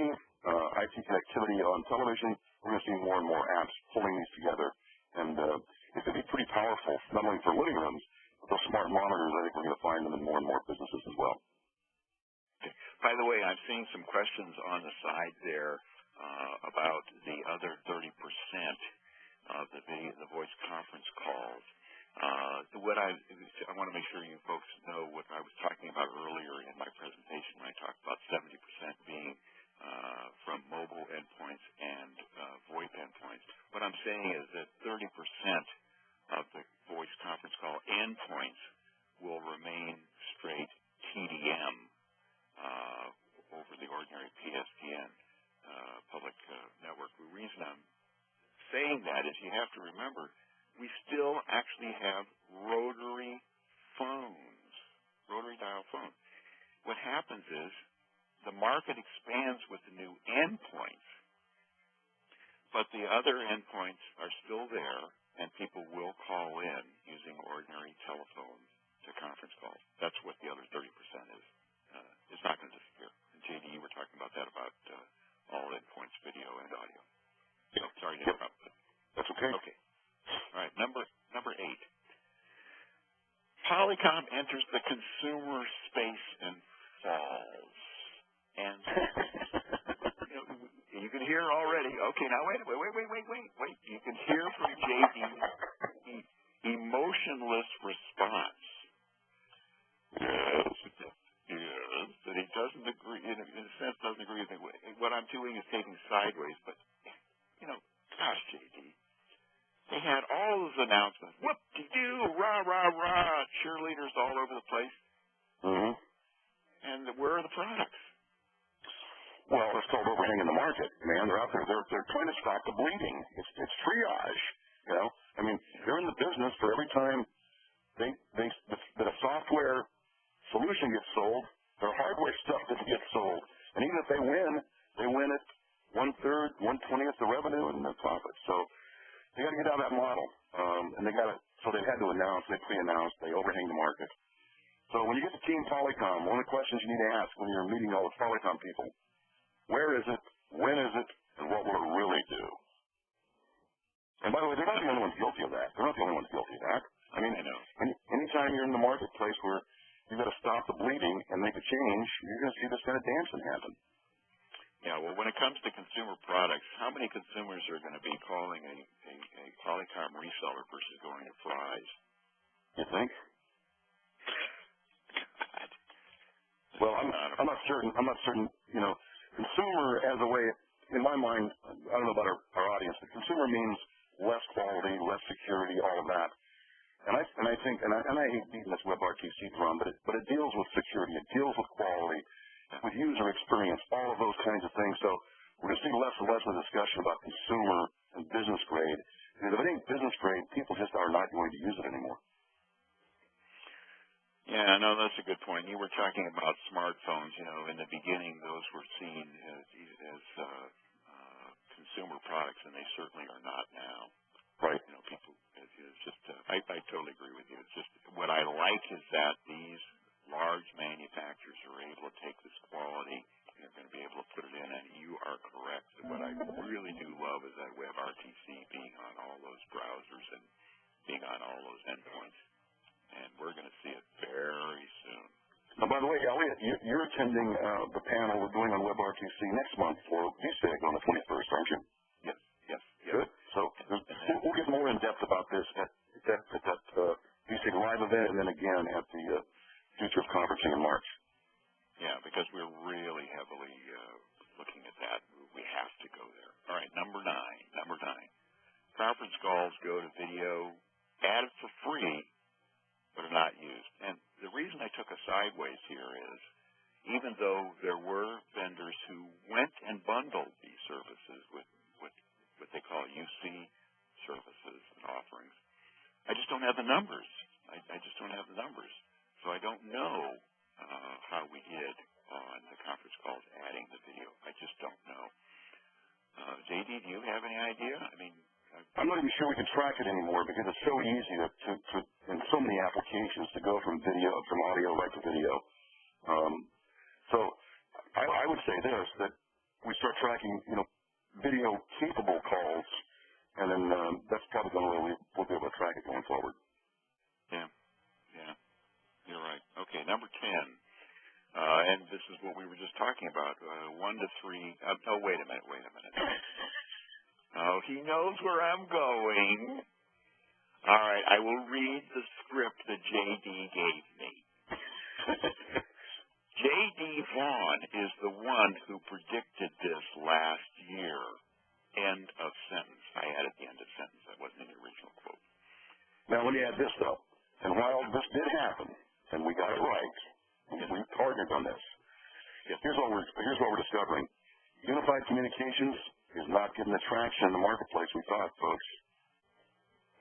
IP connectivity on television, we're going to see more and more apps pulling these together. And it could be pretty powerful, not only for living rooms, but those smart monitors, I think we're going to find them in more and more businesses as well. Okay. By the way, I'm seeing some questions on the side there about the other 30% of the voice conference calls. I want to make sure you folks know what I was talking about earlier in my presentation when I talked about 70% being from mobile endpoints and VoIP endpoints. What I'm saying is that 30% of the voice conference call endpoints will remain straight TDM over the ordinary PSTN public network. The reason I'm saying that is you have to remember we still actually have rotary phones rotary dial phone. What happens is the market expands with the new endpoints, but the other endpoints are still there, and people will call in using ordinary telephone to conference calls. That's what the other 30% is. It's not going to disappear. And JD, you were talking about that, about all endpoints, video and audio. So, sorry to interrupt. That's okay. Okay. All right, number 8. Polycom enters the consumer space and falls. And you can hear already. Okay, now wait. You can hear from JD's emotionless response. Yes, that he doesn't agree, in a sense, doesn't agree with me. What I'm doing is taking sideways, but, gosh, JD, they had all those announcements. Whoop-de-doo, rah, cheerleaders all over the place. Mm-hmm. And where are the products? Well, it's called overhanging the market, man. They're out there. They're trying to stop the bleeding. It's triage, I mean, they're in the business for every time that a software solution gets sold, their hardware stuff doesn't get sold. And even if they win at 1/3, 1/20th the revenue and the profit. So they got to get out of that model. So they had to announce, they pre-announced, they overhang the market. So when you get to Team Polycom, one of the questions you need to ask when you're meeting all the Polycom people, where is it, when is it, and what will it really do? And by the way, they're not the only ones guilty of that. They're not the only ones guilty of that. I mean, anytime you're in the marketplace where you've got to stop the bleeding and make a change, you're going to see this kind of dancing happen. Yeah, well, when it comes to consumer products, how many consumers are going to be calling a Polycom reseller versus going to Fry's? You think? God. Well, I'm not certain. Consumer as a way, in my mind, I don't know about our audience, but consumer means less quality, less security, all of that. And I think, and I hate beating this WebRTC drum, but it deals with security, it deals with quality, with user experience, all of those kinds of things. So we're going to see less and less of a discussion about consumer and business grade. Because if it ain't business grade, people just are not going to use it anymore. Yeah, no, that's a good point. You were talking about smartphones. In the beginning, those were seen as consumer products, and they certainly are not now. Right. People. It's just. I totally agree with you. It's just what I like is that these large manufacturers are able to take this quality. They're going to be able to put it in, and you are correct. What I really do love is that WebRTC being on all those browsers and being on all those endpoints. And we're going to see it very soon. Now, by the way, Elliot, you're attending the panel we're doing on WebRTC next month for VSIG on the 21st, aren't you? Yes. Good. So we'll get more in depth about this at that VSIG live event, and then again at the Future of Conferencing in March. Yeah, because we're really heavily looking at that. We have to go there. All right, number 9. Conference calls go to video, added for free, but are not used. And the reason I took a sideways here is, even though there were vendors who went and bundled these services with what they call UC services and offerings, I just don't have the numbers. I just don't have the numbers. So I don't know how we did on the conference calls adding the video. I just don't know. JD, do you have any idea? I mean, I'm not even sure we can track it anymore because it's so easy to in so many applications to go from audio right to video. So I would say this, that we start tracking, video capable calls, and then that's probably the only way we'll be able to track it going forward. Yeah, you're right. Okay, number 10. And this is what we were just talking about, 1 to 3. Wait a minute. Oh, he knows where I'm going. All right, I will read the script that JD gave me. JD Vaughn is the one who predicted this last year. End of sentence. I added the end of sentence. That wasn't in the original quote. Now, let me add this, though. And while this did happen, and we got it right, we partnered on this, here's what we're discovering. Unified communications is not getting the traction in the marketplace we thought, folks.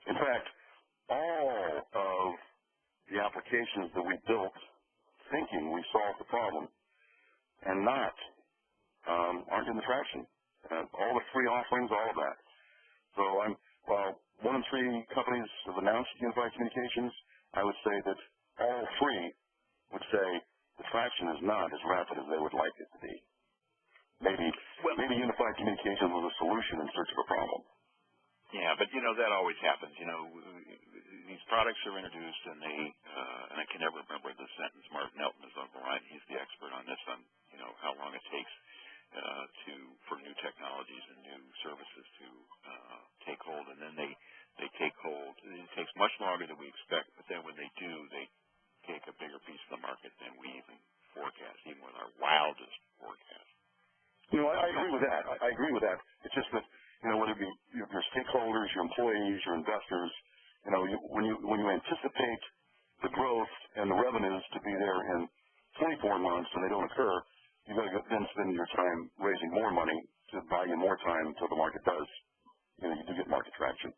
In fact, all of the applications that we built thinking we solved the problem and not aren't in the traction. All the free offerings, all of that. So while 1 in 3 companies have announced unified communications, I would say that all 3 would say the traction is not as rapid as they would like it to be. Maybe unified communications was a solution in search of a problem. Yeah, but that always happens. These products are introduced, and and I can never remember the sentence. Martin Elton is on the line. He's the expert on this, on how long it takes for new technologies and new services to take hold, and then they take hold. It takes much longer than we expect, but then when they do, they take a bigger piece of the market than we even forecast, even with our wildest forecast. I agree with that. I agree with that. It's just that whether it be your stakeholders, your employees, your investors, when you anticipate the growth and the revenues to be there in 24 months and they don't occur, you've got to then spend your time raising more money to buy you more time until the market does. You do get market traction.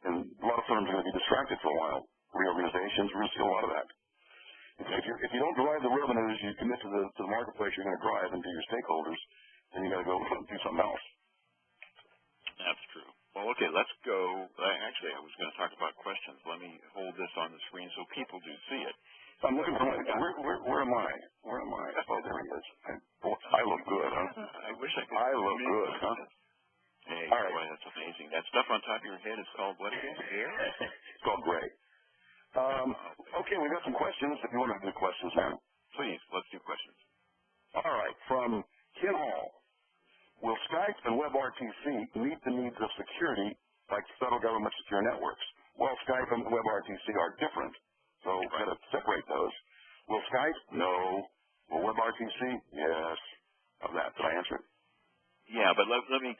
And a lot of firms are going to be distracted for a while. Reorganizations, we're going to see a lot of that. If you don't drive the revenues you commit to the marketplace you're going to drive and to your stakeholders, then you got to go do something else. That's true. Well, okay, let's go. Actually, I was going to talk about questions. Let me hold this on the screen so people do see it. I'm looking for where am I? Where am I? Oh, there he is. I look good, huh? I wish I could. I look good, huh? Hey, all right. Boy, that's amazing. That stuff on top of your head is called what again? Hair? It's called gray. Okay, we've got some questions. If you want to do questions now. Please, let's do questions. All right, from Ken Hall. Will Skype and WebRTC meet the needs of security like federal government secure networks? Well, Skype and WebRTC are different, so we've got to separate those. Will Skype? No. Will WebRTC? Yes. Of that, did I answer it? Yeah, but let me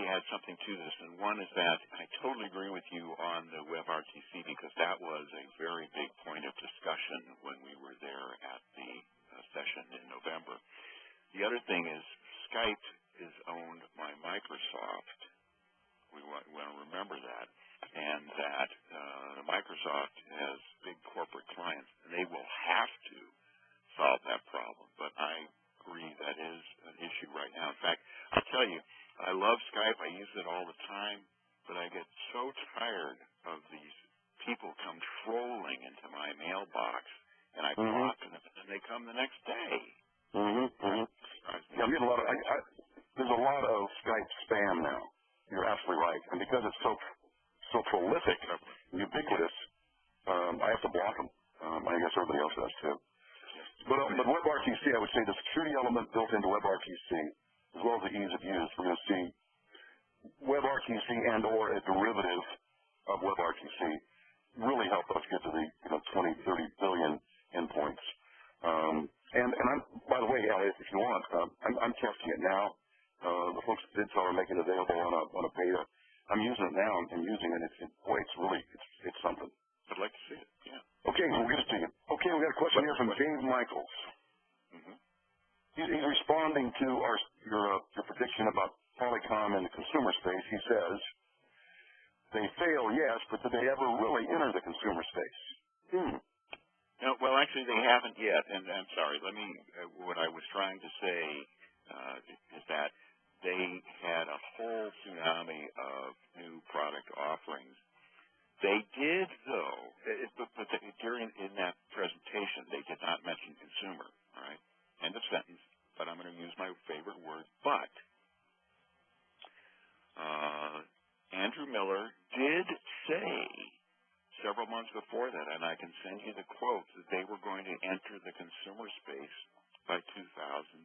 add something to this, and one is that I totally agree with you on the WebRTC because that was a very big point of discussion when we were there at the session in November. The other thing is Skype is owned by Microsoft. We want to remember that, and that Microsoft has big corporate clients, and they will have to solve that problem. But I agree that is an issue right now. In fact, I'll tell you, I love Skype. I use it all the time, but I get so tired of these people come trolling into my mailbox, and I block them, and they come the next day. Yeah, I'm getting a lot of. There's a lot of Skype spam now. You're absolutely right, and because it's so prolific, ubiquitous, I have to block them. I guess everybody else does too. But WebRTC, I would say the security element built into WebRTC, as well as the ease of use, we're going to see WebRTC and/or a derivative of WebRTC really help us get to the 20, 30 billion endpoints. And I'm, by the way, Elliot, if you want, I'm testing it now. The folks at VidTel are making it available on a beta. I'm using it now and using it. It's something. I'd like to see it. Yeah. Okay, we'll get it to you. Okay, we got a question here from James Michaels. He's responding to your prediction about Polycom in the consumer space. He says they fail, yes, but did they ever really enter the consumer space? No, well, actually, they haven't yet. And I'm sorry. What I was trying to say is that they had a whole tsunami of new product offerings. They did, though, but in that presentation, they did not mention consumer. All right, end of sentence. But I'm going to use my favorite word. But Andrew Miller did say several months before that, and I can send you the quote, that they were going to enter the consumer space by 2013.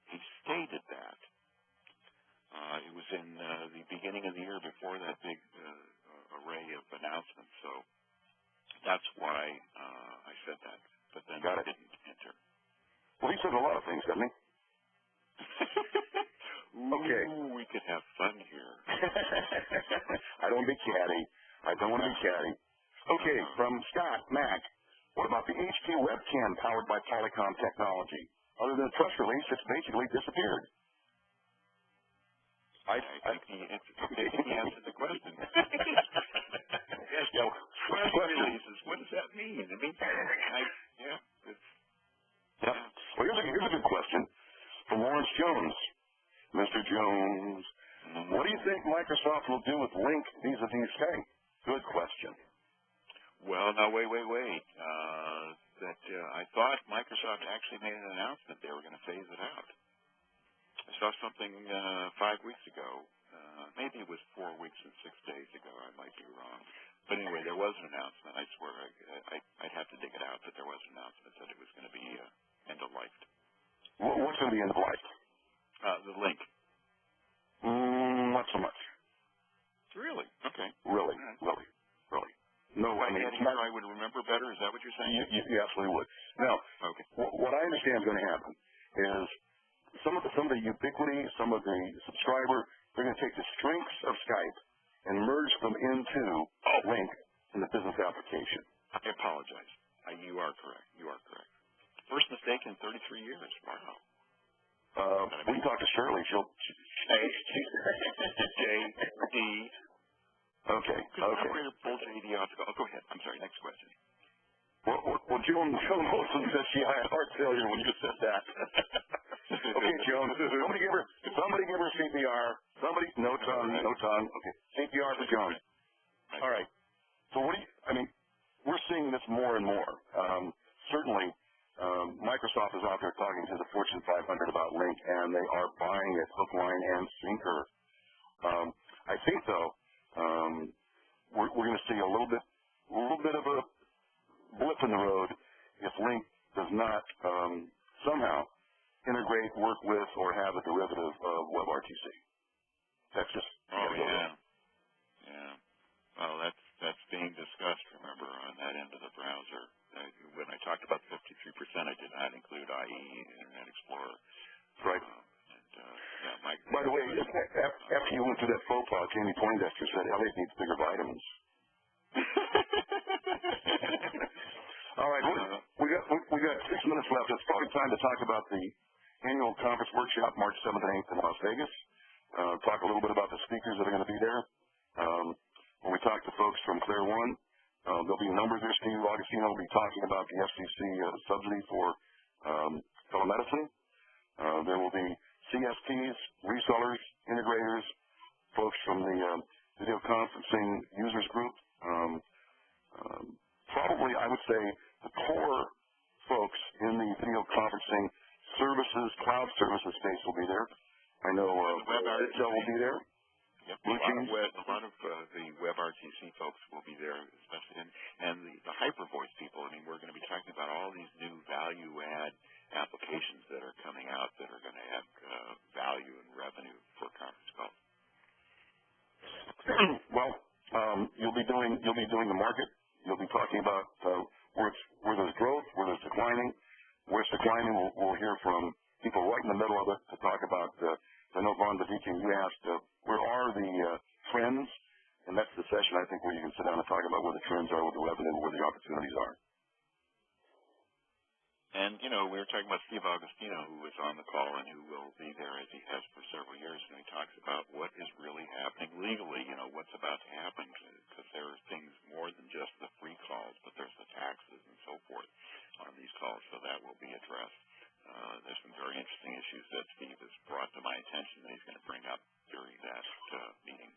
He stated that. It was in the beginning of the year before that big array of announcements, so that's why I said that. But then I didn't enter. Well, he said a lot of things, doesn't he? Okay. Ooh, we could have fun here. I don't want to be catty. Okay, from Scott Mack. What about the HP webcam powered by Polycom technology? Other than a press release, it's basically disappeared. I think he answered the question. Press releases, what does that mean? It means Yeah. It's, Yep. Well, here's a good question from Lawrence Jones. Mr. Jones, what do you think Microsoft will do with Link vis-a-vis Skype? Good question. well, now, wait. I thought Microsoft actually made an announcement they were going to phase it out. I saw something 5 weeks ago. Maybe it was 4 weeks and 6 days ago. I might be wrong. But anyway, there was an announcement. I swear I'd have to dig it out, but there was an announcement that it was going to be end-of-lifed. What's going to be end-of-life? The Link. Not so much. Really? Okay. Really. No, I mean, I would remember better. Is that what you're saying? You absolutely would. Now, okay. What I understand is going to happen is some of the ubiquity, some of the subscriber, they're going to take the strengths of Skype and merge them into Link in the business application. I apologize. You are correct. First mistake in 33 years. Wow. We can talk to Shirley. She'll. J.D. Okay. Operator pull J.D. off. Go ahead. I'm sorry. Next question. Well, Joan Wilson said she had heart failure when you said that. Okay, Joan. Somebody give her CPR. No tongue. Okay. CPR for Joan. All right. So we're seeing this more and more. Certainly, Microsoft is out there talking to the Fortune 500 about Link, and they are buying it hook, line, and sinker. I think, though, we're going to see a little bit of a blip in the road if Link does not somehow integrate, work with, or have a derivative of WebRTC. That's just. Oh yeah. Well, that's being discussed. Remember, on that end of the browser. When I talked about 53%, I did not include IE, Internet Explorer. Right. By the way, after you went through that faux pas, Jamie Poindexter said Elliot needs bigger vitamins. All right, we got 6 minutes left. It's probably time to talk about the annual conference workshop, March 7th and 8th in Las Vegas. Talk a little bit about the speakers that are going to be there. When we talk to folks from Clear One, there'll be numbers there. Steve Augustino will be talking about the FCC subsidy for telemedicine. There will be CSPs, resellers, integrators, folks from the video conferencing users group. Probably, I would say, the core folks in the video conferencing services, cloud services space will be there. I know Intel will be there. Yep. A lot of the WebRTC folks will be there, especially, and the HyperVoice people. I mean, we're going to be talking about all these new value-add applications that are coming out that are going to add value and revenue for conference calls. Well, you'll be doing the market. You'll be talking about where there's growth, where there's declining. Where it's declining, we'll hear from people right in the middle of it to talk about. I know Vaughn, you asked where are the trends, and that's the session I think where you can sit down and talk about where the trends are, where the revenue, where the opportunities are. And, we were talking about Steve Augustino, who was on the call and who will be there as he has for several years, and he talks about what is really happening legally, what's about to happen, because there are things more than just the free calls, but there's the taxes and so forth on these calls, so that will be addressed. There's some very interesting issues that Steve has brought to my attention that he's going to bring up during that meeting.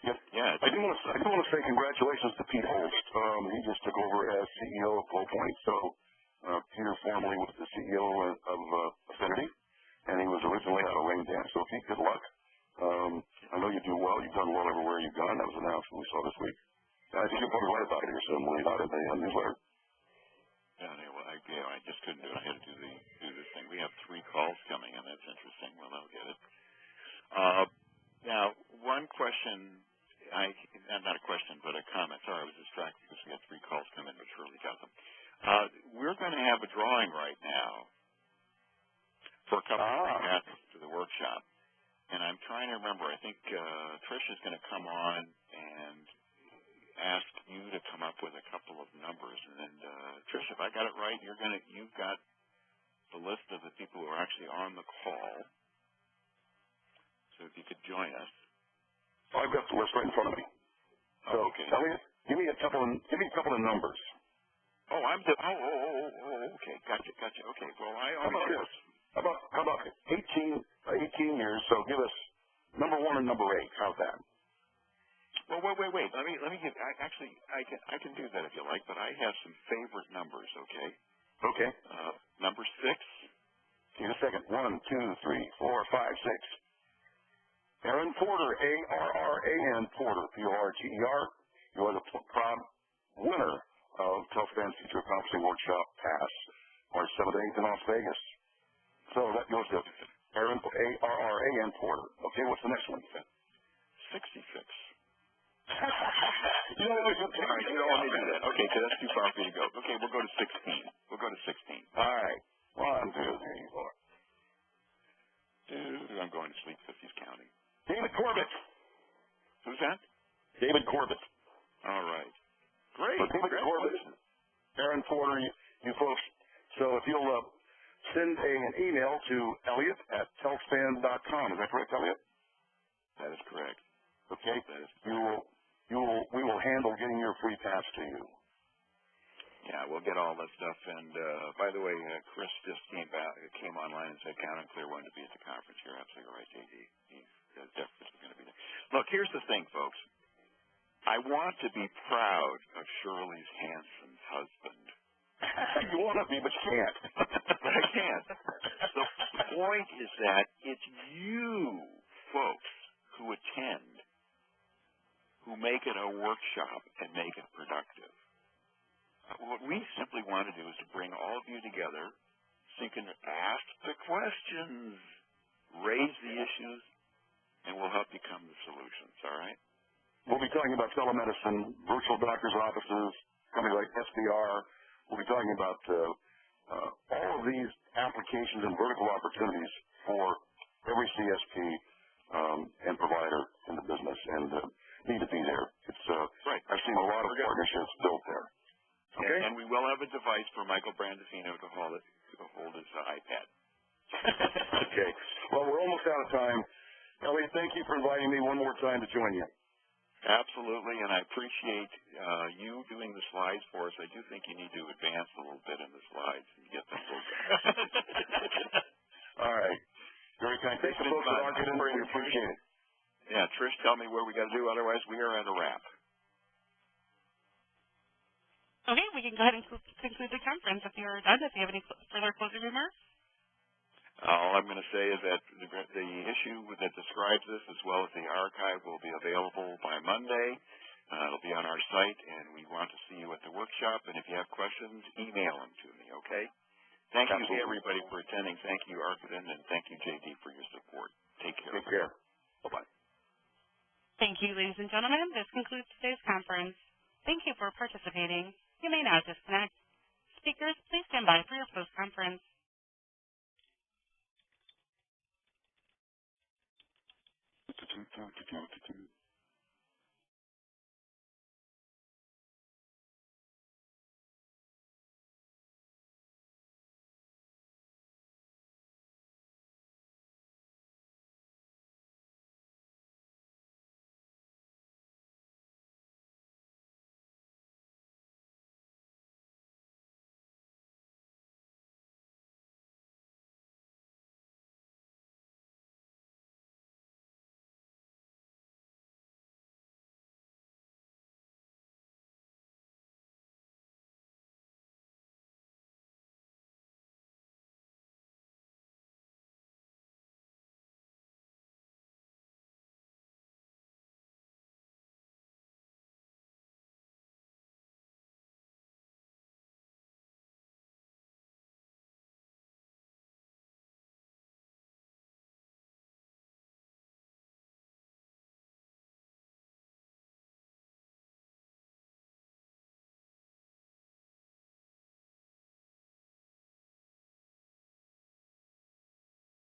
Yep. Yeah. I do want to say congratulations to Pete Holst. He just took over as CEO of Flowpoint. So Peter formerly was the CEO of Affinity, and he was originally out of Rain Dance. So Pete, good luck. I know you do well. You've done well everywhere you've gone. That was announced we saw this week. I think you'll probably write about it here soon when you're out in the newsletter. Yeah, I just couldn't do it. I had to do this thing. We have 3 calls coming, and that's interesting. Well, I'll get it. Now, one question, not a question, but a comment. Sorry, I was distracted because we had 3 calls come in, but Shirley got them. We're going to have a drawing right now for a couple of free passes to the workshop, and I'm trying to remember. I think Trish is going to come on and ask you to come up with a couple of numbers, and then Trish, if I got it right, you've got the list of the people who are actually on the call. So if you could join us. I've got the list right in front of me. So, okay. Elliot, give me a couple of numbers. Oh, okay. Gotcha. Okay, well, How about this? How about 18 years, so give us number 1 and number 8. How's that? Well, wait. Let me give, I can do that if you like, but I have some favorite numbers, okay? Okay. Number 6. In a second. 1, 2, 3, 4, 5, 6. Aaron Porter, ARRAN Porter, PORTER. You are the proud winner of TeleSpan's Future Conferencing Workshop Pass, March 7th to 8th in Las Vegas. So that goes to Aaron, ARRAN Porter. Okay, what's the next one? 66. You don't want to you don't want me to do that. Okay, so that's too far for you to go. Okay, we'll go to 16. All right. 1, 2, 3, 4. I'm going to sleep because he's counting. David Corbett. Who's that? David Corbett. All right. Great. So David Corbett, Aaron Porter, you folks. So if you'll send an email to Elliot at TeleSpan's.com. Is that correct, Elliot? That is correct. Okay. That is we will handle getting your free pass to you. Yeah, we'll get all that stuff. And by the way, Chris just came online and said Count and Clear wanted to be at the conference. You're absolutely right, JD. He's definitely going to be there. Look, here's the thing, folks. I want to be proud of Shirley's handsome husband. You want to be, but you can't. But I can't. The point is that it's you folks who attend who make it a workshop and make it productive. What we simply want to do is to bring all of you together so you can ask the questions, raise the issues, and we'll help you come to solutions, all right? We'll be talking about telemedicine, virtual doctors' offices, companies like SBR. We'll be talking about all of these applications and vertical opportunities for every CSP and provider in the business, and need to be there. It's right. I've seen a lot of partnerships built there. Okay. And we will have a device for Michael Brandifino to hold his iPad. Okay. Well, we're almost out of time. Elliot, thank you for inviting me one more time to join you. Absolutely, and I appreciate you doing the slides for us. I do think you need to advance a little bit in the slides and get them moving. All right. Very kind. Thanks to folks that aren't getting in. We appreciate it. Yeah, Trish, tell me what we got to do. Otherwise, we are at a wrap. Okay, we can go ahead and conclude the conference if you're done. If you have any further closing remarks. All I'm going to say is that the issue that describes this, as well as the archive, will be available by Monday. It'll be on our site, and we want to see you at the workshop. And if you have questions, email them to me, okay? Thank you, everybody, for attending. Thank you, Arthurton, and thank you, JD, for your support. Take care. Take care. Bye-bye. Thank you, ladies and gentlemen. This concludes today's conference. Thank you for participating. You may now disconnect. Speakers, please stand by for your post-conference.